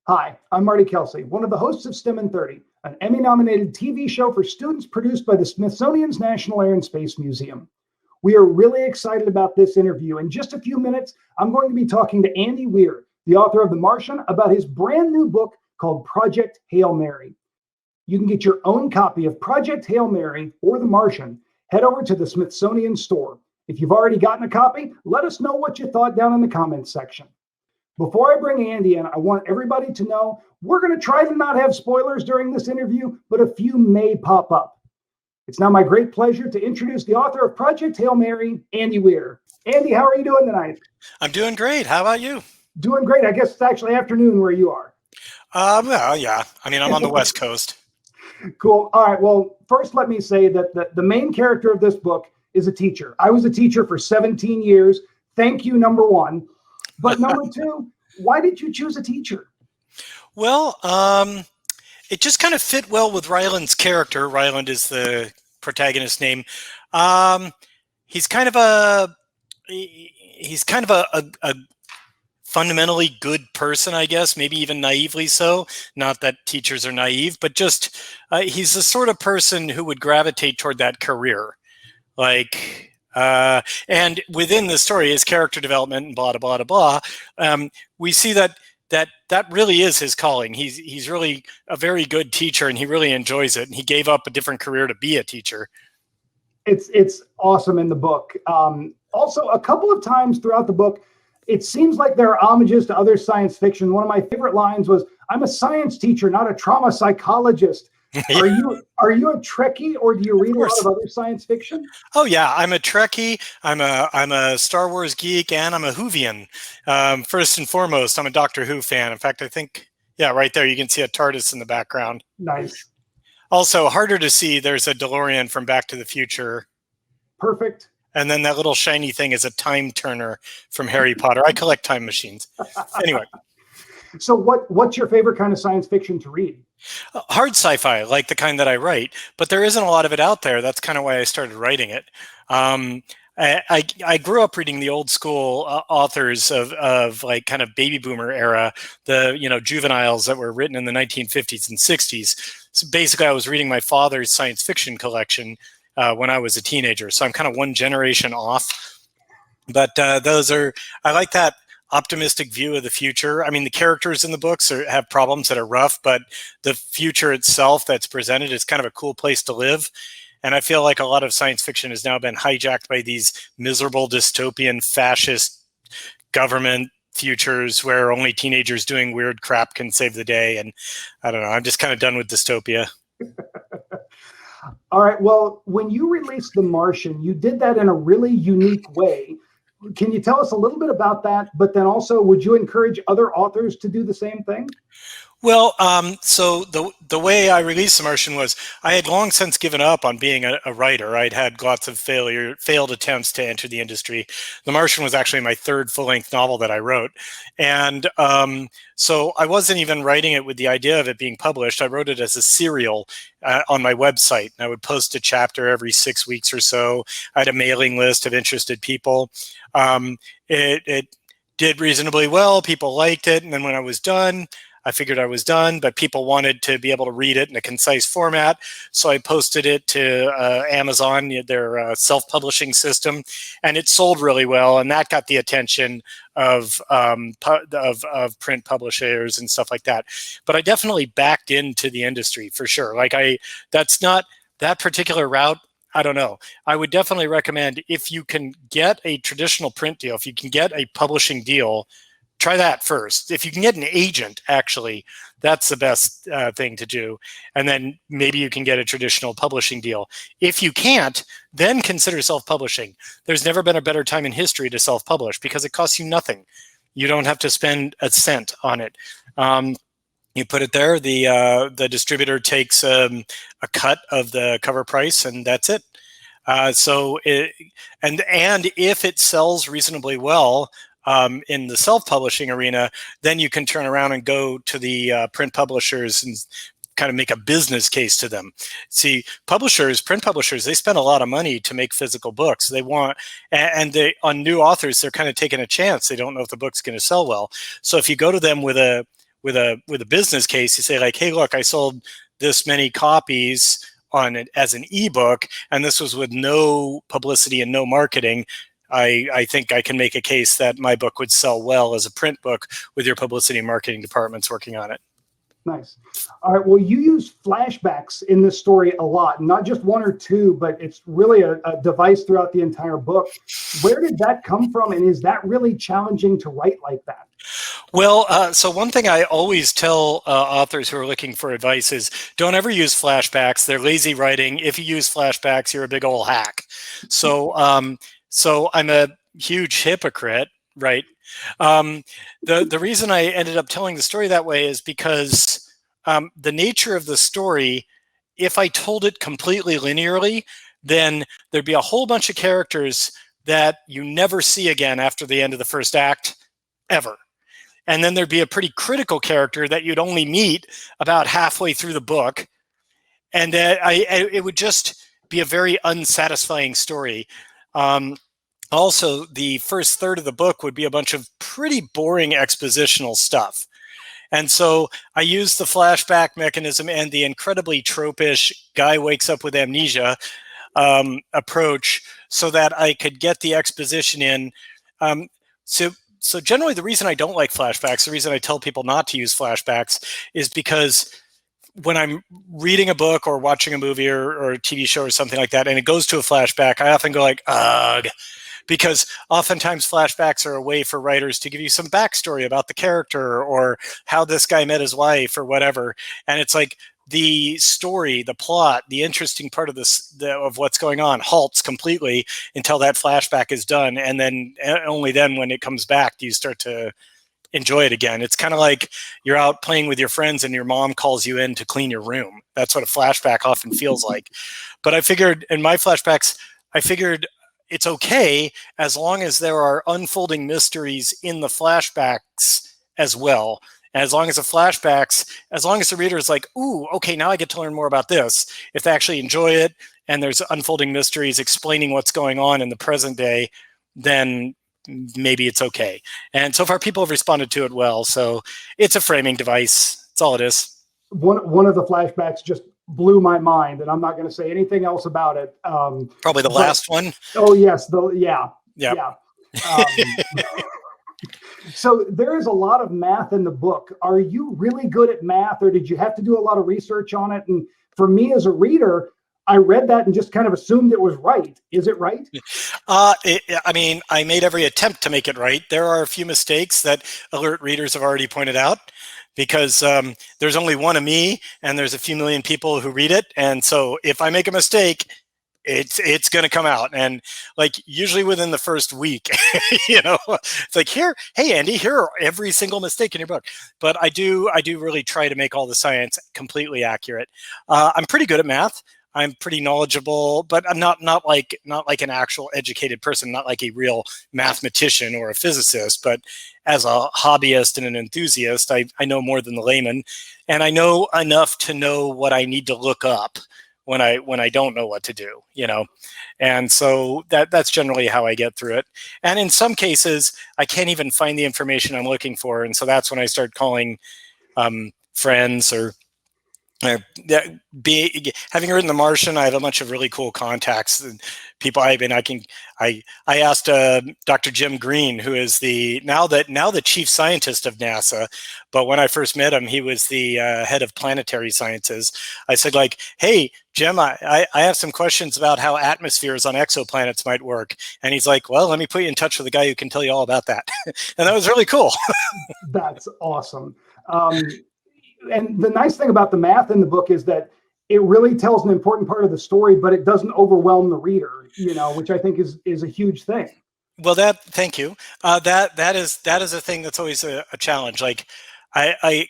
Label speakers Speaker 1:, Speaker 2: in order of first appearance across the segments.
Speaker 1: Hi, I'm Marty Kelsey, one of the hosts of STEM in 30, an Emmy-nominated TV show for students produced by the Smithsonian's National Air and Space Museum. We are really excited about this interview. In just a few minutes, I'm going to be talking to Andy Weir, the author of The Martian, about his brand new book called Project Hail Mary. You can get your own copy of Project Hail Mary or The Martian. Head over to the Smithsonian store. If you've already gotten a copy, let us know what you thought down in the comments section. Before I bring Andy in, I want everybody to know we're going to try to not have spoilers during this interview, but a few may pop up. It's now my great pleasure to introduce the author of Project Hail Mary, Andy Weir. Andy, how are you doing tonight?
Speaker 2: I'm doing great. How about you?
Speaker 1: Doing great. I guess it's actually afternoon where you are.
Speaker 2: Well, yeah. I mean, I'm on the West Coast.
Speaker 1: Cool. All right. Well, first, let me say that the main character of this book is a teacher. I was a teacher for 17 years. Thank you, number one. But number two, why did you choose a teacher?
Speaker 2: Well, it just kind of fit well with Ryland's character. Ryland is the protagonist's name. He's kind of a fundamentally good person, I guess, maybe even naively so. Not that teachers are naive, but just he's the sort of person who would gravitate toward that career. And within the story, his character development and blah, blah, blah, blah, we see that really is his calling. He's really a very good teacher, and he really enjoys it. And he gave up a different career to be a teacher.
Speaker 1: It's awesome in the book. Also, a couple of times throughout the book, it seems like there are homages to other science fiction. One of my favorite lines was, "I'm a science teacher, not a trauma psychologist." Are you a Trekkie, or do you read a lot of other science fiction?
Speaker 2: Oh yeah, I'm a Trekkie. I'm a Star Wars geek, and I'm a Whovian. First and foremost, I'm a Doctor Who fan. In fact, I think right there you can see a TARDIS in the background.
Speaker 1: Nice.
Speaker 2: Also, harder to see, there's a DeLorean from Back to the Future.
Speaker 1: Perfect.
Speaker 2: And then that little shiny thing is a time turner from Harry Potter. I collect time machines. Anyway.
Speaker 1: So what's your favorite kind of science fiction to read?
Speaker 2: Hard sci-fi, like the kind that I write, but there isn't a lot of it out there. That's kind of why I started writing it. I grew up reading the old school authors of like kind of baby boomer era, the juveniles that were written in the 1950s and 60s. So basically, I was reading my father's science fiction collection when I was a teenager. So I'm kind of one generation off. But I like that optimistic view of the future. I mean, the characters in the books have problems that are rough, but the future itself that's presented is kind of a cool place to live. And I feel like a lot of science fiction has now been hijacked by these miserable dystopian fascist government futures where only teenagers doing weird crap can save the day. And I don't know, I'm just kind of done with dystopia.
Speaker 1: All right. Well, when you released The Martian, you did that in a really unique way. Can you tell us a little bit about that? But then also, would you encourage other authors to do the same thing?
Speaker 2: Well, so the way I released The Martian was I had long since given up on being a writer. I'd had lots of failed attempts to enter the industry. The Martian was actually my third full-length novel that I wrote. And so I wasn't even writing it with the idea of it being published. I wrote it as a serial on my website. I would post a chapter every 6 weeks or so. I had a mailing list of interested people. It did reasonably well. People liked it. And then when I was done, I figured I was done, but people wanted to be able to read it in a concise format. So I posted it to Amazon, their self-publishing system, and it sold really well. And that got the attention of print publishers and stuff like that. But I definitely backed into the industry for sure. That's not that particular route. I don't know. I would definitely recommend, if you can get a traditional print deal, if you can get a publishing deal, try that first. If you can get an agent, actually, that's the best thing to do. And then maybe you can get a traditional publishing deal. If you can't, then consider self-publishing. There's never been a better time in history to self-publish because it costs you nothing. You don't have to spend a cent on it. You put it there, the distributor takes a cut of the cover price, and that's it. And if it sells reasonably well, in the self-publishing arena, then you can turn around and go to the print publishers and kind of make a business case to them. See, print publishers, they spend a lot of money to make physical books. They want, on new authors, they're kind of taking a chance. They don't know if the book's going to sell well. So if you go to them with a with a business case. You say like, hey, look, I sold this many copies on it as an ebook, and this was with no publicity and no marketing. I think I can make a case that my book would sell well as a print book with your publicity and marketing departments working on it.
Speaker 1: Nice. All right. Well, you use flashbacks in this story a lot, not just one or two, but it's really a device throughout the entire book. Where did that come from? And is that really challenging to write like that?
Speaker 2: Well, so one thing I always tell authors who are looking for advice is don't ever use flashbacks. They're lazy writing. If you use flashbacks, you're a big old hack. So, so I'm a huge hypocrite, right? The reason I ended up telling the story that way is because the nature of the story, if I told it completely linearly, then there'd be a whole bunch of characters that you never see again after the end of the first act, ever. And then there'd be a pretty critical character that you'd only meet about halfway through the book. And it would just be a very unsatisfying story. Also, the first third of the book would be a bunch of pretty boring expositional stuff. And so I used the flashback mechanism and the incredibly tropish guy wakes up with amnesia approach so that I could get the exposition in. So generally the reason I don't like flashbacks, the reason I tell people not to use flashbacks is because when I'm reading a book or watching a movie or a TV show or something like that, and it goes to a flashback, I often go like, ugh. Because oftentimes flashbacks are a way for writers to give you some backstory about the character or how this guy met his wife or whatever. And it's like the story, the plot, the interesting part of this, of what's going on halts completely until that flashback is done. And then only then when it comes back, do you start to enjoy it again. It's kind of like you're out playing with your friends and your mom calls you in to clean your room. That's what a flashback often feels like. But I figured in my flashbacks, it's okay as long as there are unfolding mysteries in the flashbacks as well. As long as the reader is like, ooh, okay, now I get to learn more about this. If they actually enjoy it and there's unfolding mysteries explaining what's going on in the present day, then maybe it's okay. And so far people have responded to it well. So it's a framing device. That's all it is.
Speaker 1: One of the flashbacks just blew my mind, and I'm not going to say anything else about it.
Speaker 2: Probably the last one.
Speaker 1: Oh yes, yeah. So there is a lot of math in the book. Are you really good at math, or did you have to do a lot of research on it? And for me as a reader, I read that and just kind of assumed it was right. Is it right?
Speaker 2: I mean, I made every attempt to make it right. There are a few mistakes that alert readers have already pointed out, because there's only one of me and there's a few million people who read it. And so if I make a mistake, it's going to come out. And like usually within the first week, it's like, hey, Andy, here are every single mistake in your book. But I do really try to make all the science completely accurate. I'm pretty good at math. I'm pretty knowledgeable, but I'm not like an actual educated person, not like a real mathematician or a physicist, but as a hobbyist and an enthusiast, I know more than the layman, and I know enough to know what I need to look up when I don't know what to do, and so that's generally how I get through it. And in some cases, I can't even find the information I'm looking for, and so that's when I start calling friends or having written The Martian, I have a bunch of really cool contacts and people. I asked Dr. Jim Green, who is now the chief scientist of NASA, but when I first met him, he was the head of planetary sciences. I said, like, hey, Jim, I have some questions about how atmospheres on exoplanets might work. And he's like, well, let me put you in touch with a guy who can tell you all about that. And that was really cool.
Speaker 1: That's awesome. And the nice thing about the math in the book is that it really tells an important part of the story, but it doesn't overwhelm the reader, which I think is a huge thing.
Speaker 2: Well, thank you. That is a thing that's always a challenge. Like I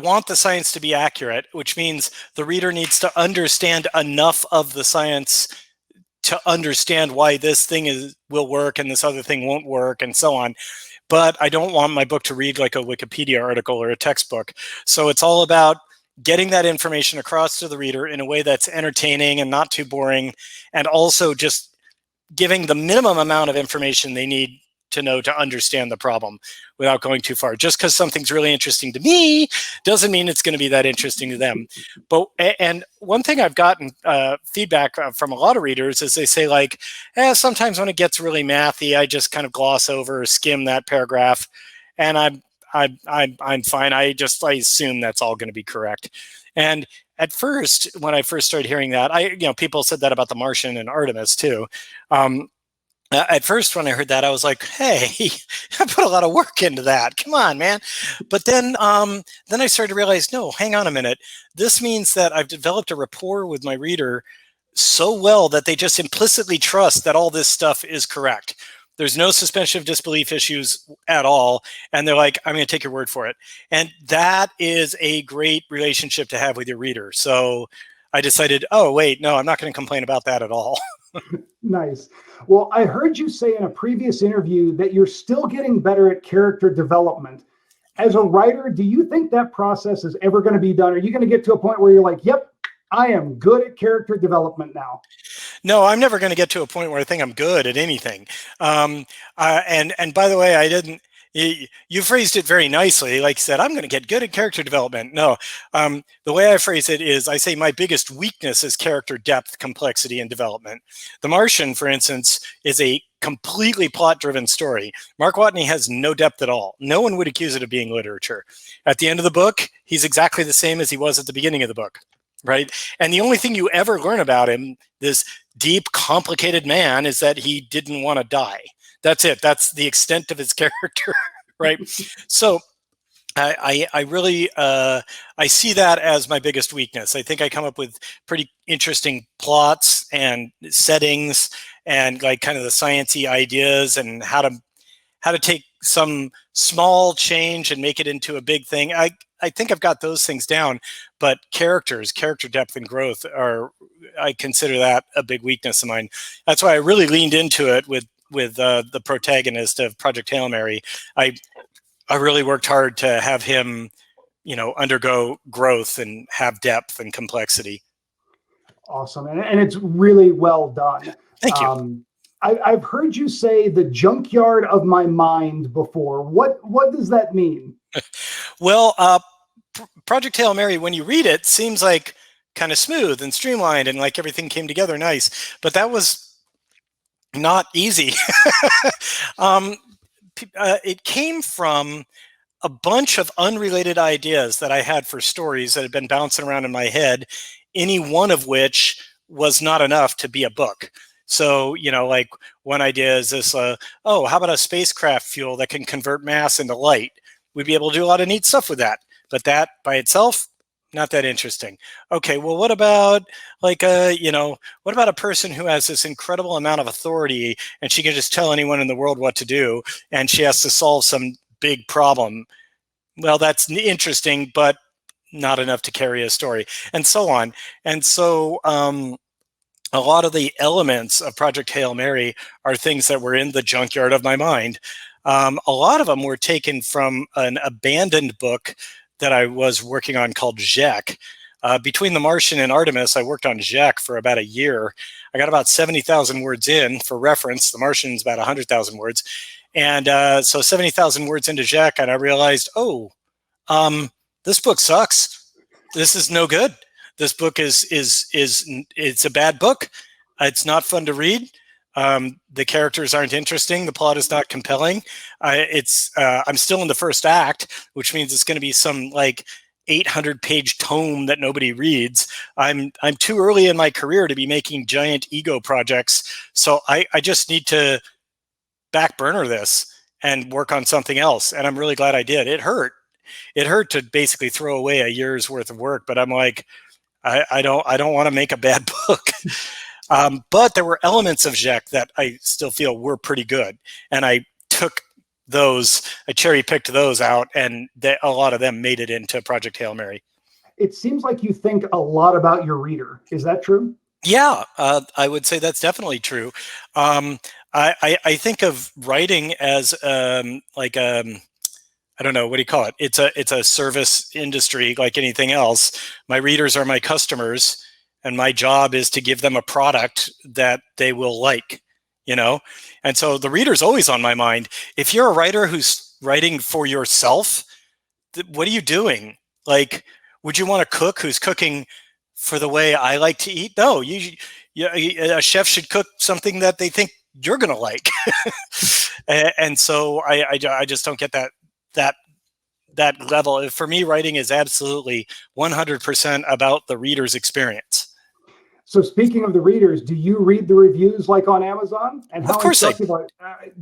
Speaker 2: want the science to be accurate, which means the reader needs to understand enough of the science to understand why this thing will work and this other thing won't work and so on. But I don't want my book to read like a Wikipedia article or a textbook. So it's all about getting that information across to the reader in a way that's entertaining and not too boring, and also just giving the minimum amount of information they need to know to understand the problem without going too far. Just because something's really interesting to me doesn't mean it's going to be that interesting to them. And one thing I've gotten feedback from a lot of readers is they say like, sometimes when it gets really mathy, I just kind of gloss over or skim that paragraph, and I'm fine. I assume that's all going to be correct. And at first, when I first started hearing that, people said that about The Martian and Artemis too. At first, when I heard that, I was like, hey, I put a lot of work into that. Come on, man. But then I started to realize, no, hang on a minute. This means that I've developed a rapport with my reader so well that they just implicitly trust that all this stuff is correct. There's no suspension of disbelief issues at all. And they're like, I'm going to take your word for it. And that is a great relationship to have with your reader. So I decided, oh, wait, no, I'm not going to complain about that at all.
Speaker 1: Nice. Well, I heard you say in a previous interview that you're still getting better at character development. As a writer, do you think that process is ever going to be done? Are you going to get to a point where you're like, yep, I am good at character development now?
Speaker 2: No, I'm never going to get to a point where I think I'm good at anything. And by the way, you phrased it very nicely. Like you said, I'm going to get good at character development. No, the way I phrase it is I say my biggest weakness is character depth, complexity, and development. The Martian, for instance, is a completely plot-driven story. Mark Watney has no depth at all. No one would accuse it of being literature. At the end of the book, he's exactly the same as he was at the beginning of the book, right? And the only thing you ever learn about him, this deep, complicated man, is that he didn't want to die. That's it. That's the extent of his character, right? So I really I see that as my biggest weakness. I think I come up with pretty interesting plots and settings and like kind of the sciencey ideas and how to take some small change and make it into a big thing. I think I've got those things down, but character depth and growth I consider that a big weakness of mine. That's why I really leaned into it with the protagonist of Project Hail Mary. I really worked hard to have him, undergo growth and have depth and complexity.
Speaker 1: Awesome. And it's really well done.
Speaker 2: Thank you.
Speaker 1: I've heard you say the junkyard of my mind before. What does that mean?
Speaker 2: Well, Project Hail Mary, when you read it, seems like kind of smooth and streamlined and like everything came together nice, but that was not easy. It came from a bunch of unrelated ideas that I had for stories that had been bouncing around in my head, any one of which was not enough to be a book. So, like one idea is this, how about a spacecraft fuel that can convert mass into light? We'd be able to do a lot of neat stuff with that. But that by itself, not that interesting. Okay, well, what about what about a person who has this incredible amount of authority and she can just tell anyone in the world what to do and she has to solve some big problem? Well, that's interesting, but not enough to carry a story, and so on. And so a lot of the elements of Project Hail Mary are things that were in the junkyard of my mind. A lot of them were taken from an abandoned book that I was working on called Jek. Between The Martian and Artemis, I worked on Jek for about a year. I got about 70,000 words in. For reference, The Martian's about 100,000 words. And so 70,000 words into Jek, and I realized, this book sucks. This is no good. This book it's a bad book. It's not fun to read. The characters aren't interesting. The plot is not compelling. I'm still in the first act, which means it's going to be some like 800-page tome that nobody reads. I'm too early in my career to be making giant ego projects. So I just need to back burner this and work on something else. And I'm really glad I did. It hurt. It hurt to basically throw away a year's worth of work, but I'm like, I don't want to make a bad book. But there were elements of Jek that I still feel were pretty good. And I took those, I cherry picked those out, and a lot of them made it into Project Hail Mary.
Speaker 1: It seems like you think a lot about your reader. Is that true?
Speaker 2: Yeah, I would say that's definitely true. I think of writing as I don't know, what do you call it? It's a service industry like anything else. My readers are my customers, and my job is to give them a product that they will like. you know? And so the reader's always on my mind. If you're a writer who's writing for yourself, what are you doing? Like, would you want a cook who's cooking for the way I like to eat? No, a chef should cook something that they think you're going to like. And so I just don't get that level. For me, writing is absolutely 100% about the reader's experience.
Speaker 1: So speaking of the readers, do you read the reviews like on Amazon? And how
Speaker 2: Of course
Speaker 1: instructive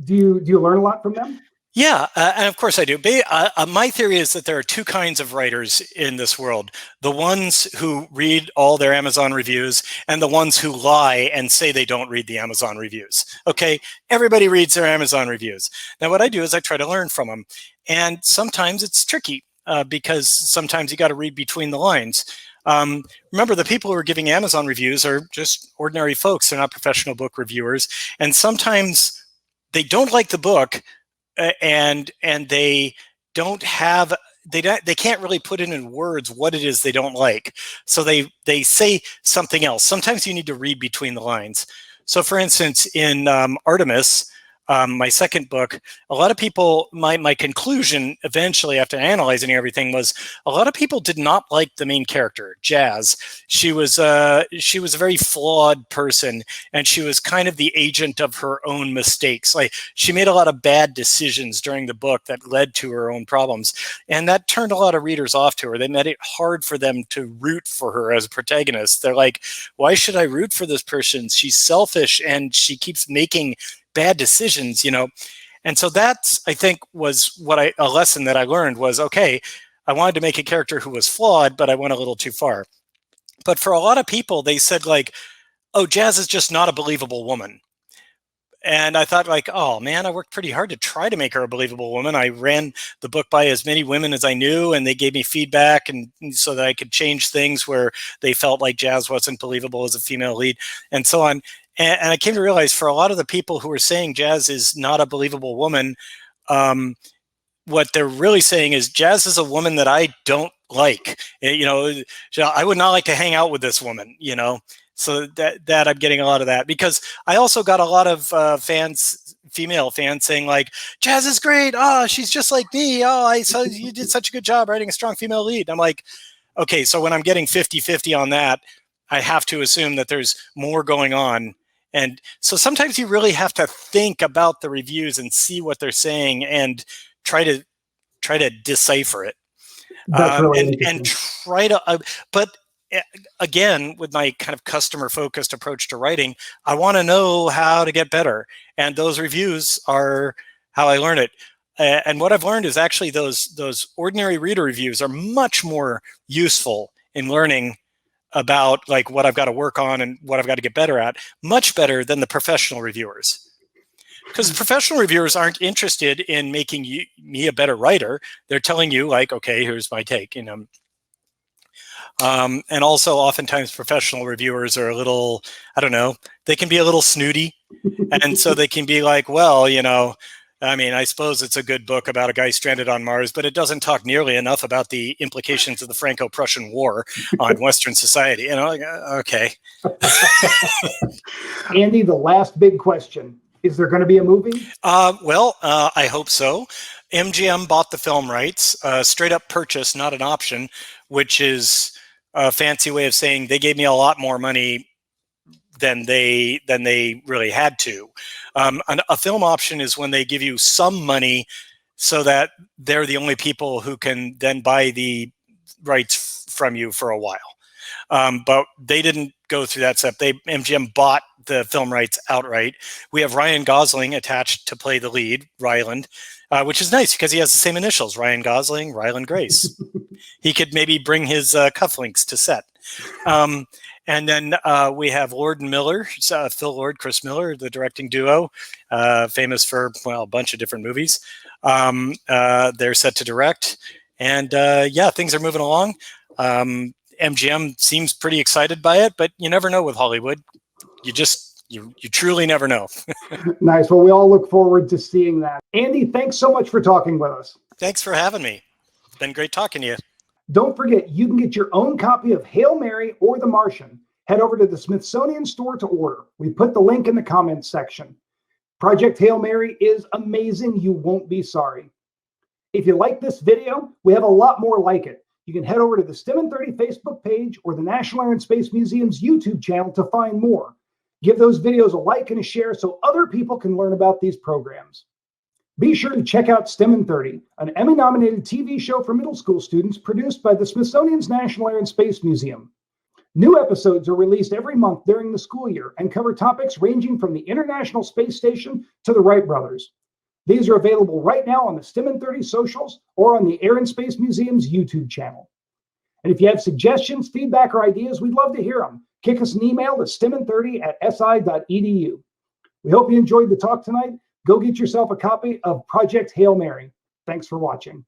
Speaker 1: do you learn a lot from them?
Speaker 2: Yeah, and of course I do. My theory is that there are two kinds of writers in this world. The ones who read all their Amazon reviews and the ones who lie and say they don't read the Amazon reviews. Okay, everybody reads their Amazon reviews. Now what I do is I try to learn from them. And sometimes it's tricky because sometimes you got to read between the lines. Remember, the people who are giving Amazon reviews are just ordinary folks. They're not professional book reviewers. And sometimes they don't like the book and they don't have, they can't really put it in words what it is they don't like. So they say something else. Sometimes you need to read between the lines. So for instance, in Artemis, my second book, a lot of people, my conclusion eventually after analyzing everything was a lot of people did not like the main character, Jazz. She was a very flawed person, and she was kind of the agent of her own mistakes. Like, she made a lot of bad decisions during the book that led to her own problems. And that turned a lot of readers off to her. They made it hard for them to root for her as a protagonist. They're like, why should I root for this person? She's selfish and she keeps making bad decisions, you know? And so that's, I think, was a lesson that I learned was, okay, I wanted to make a character who was flawed, but I went a little too far. But for a lot of people, they said like, oh, Jazz is just not a believable woman. And I thought like, oh man, I worked pretty hard to try to make her a believable woman. I ran the book by as many women as I knew, and they gave me feedback, and so that I could change things where they felt like Jazz wasn't believable as a female lead and so on. And I came to realize for a lot of the people who are saying Jazz is not a believable woman, what they're really saying is Jazz is a woman that I don't like. You know, I would not like to hang out with this woman, you know? So that I'm getting a lot of that, because I also got a lot of female fans saying like, Jazz is great. Oh, she's just like me. Oh, I saw you did such a good job writing a strong female lead. I'm like, okay, so when I'm getting 50-50 on that, I have to assume that there's more going on. And so sometimes you really have to think about the reviews and see what they're saying and try to decipher it.
Speaker 1: That's really
Speaker 2: and try to, but again, with my kind of customer focused approach to writing, I want to know how to get better. And those reviews are how I learn it. And what I've learned is actually those ordinary reader reviews are much more useful in learning about like what I've got to work on and what I've got to get better at, much better than the professional reviewers. Because professional reviewers aren't interested in making me a better writer. They're telling you like, okay, here's my take, you know. And also oftentimes professional reviewers are a little, I don't know, they can be a little snooty. And so they can be like, well, you know, I mean, I suppose it's a good book about a guy stranded on Mars, but it doesn't talk nearly enough about the implications of the Franco-Prussian War on Western society. You know, like, okay.
Speaker 1: Andy, the last big question. Is there going to be a movie?
Speaker 2: Well, I hope so. MGM bought the film rights, straight up purchase, not an option, which is a fancy way of saying they gave me a lot more money than they really had to. A film option is when they give you some money so that they're the only people who can then buy the rights from you for a while. But they didn't go through that step. MGM bought the film rights outright. We have Ryan Gosling attached to play the lead, Ryland, which is nice because he has the same initials, Ryan Gosling, Ryland Grace. He could maybe bring his cufflinks to set. And then we have Lord and Miller, Phil Lord, Chris Miller, the directing duo, famous for, well, a bunch of different movies. They're set to direct. And yeah, things are moving along. MGM seems pretty excited by it, but you never know with Hollywood. You truly never know.
Speaker 1: Nice. Well, we all look forward to seeing that. Andy, thanks so much for talking with us.
Speaker 2: Thanks for having me. It's been great talking to you.
Speaker 1: Don't forget, you can get your own copy of Hail Mary or The Martian. Head over to the Smithsonian store to order. We put the link in the comments section. Project Hail Mary is amazing. You won't be sorry. If you like this video, we have a lot more like it. You can head over to the STEM in 30 Facebook page or the National Air and Space Museum's YouTube channel to find more. Give those videos a like and a share so other people can learn about these programs. Be sure to check out STEM in 30, an Emmy-nominated TV show for middle school students produced by the Smithsonian's National Air and Space Museum. New episodes are released every month during the school year and cover topics ranging from the International Space Station to the Wright brothers. These are available right now on the STEM in 30 socials or on the Air and Space Museum's YouTube channel. And if you have suggestions, feedback, or ideas, we'd love to hear them. Kick us an email to stemin30@si.edu. We hope you enjoyed the talk tonight. Go get yourself a copy of Project Hail Mary. Thanks for watching.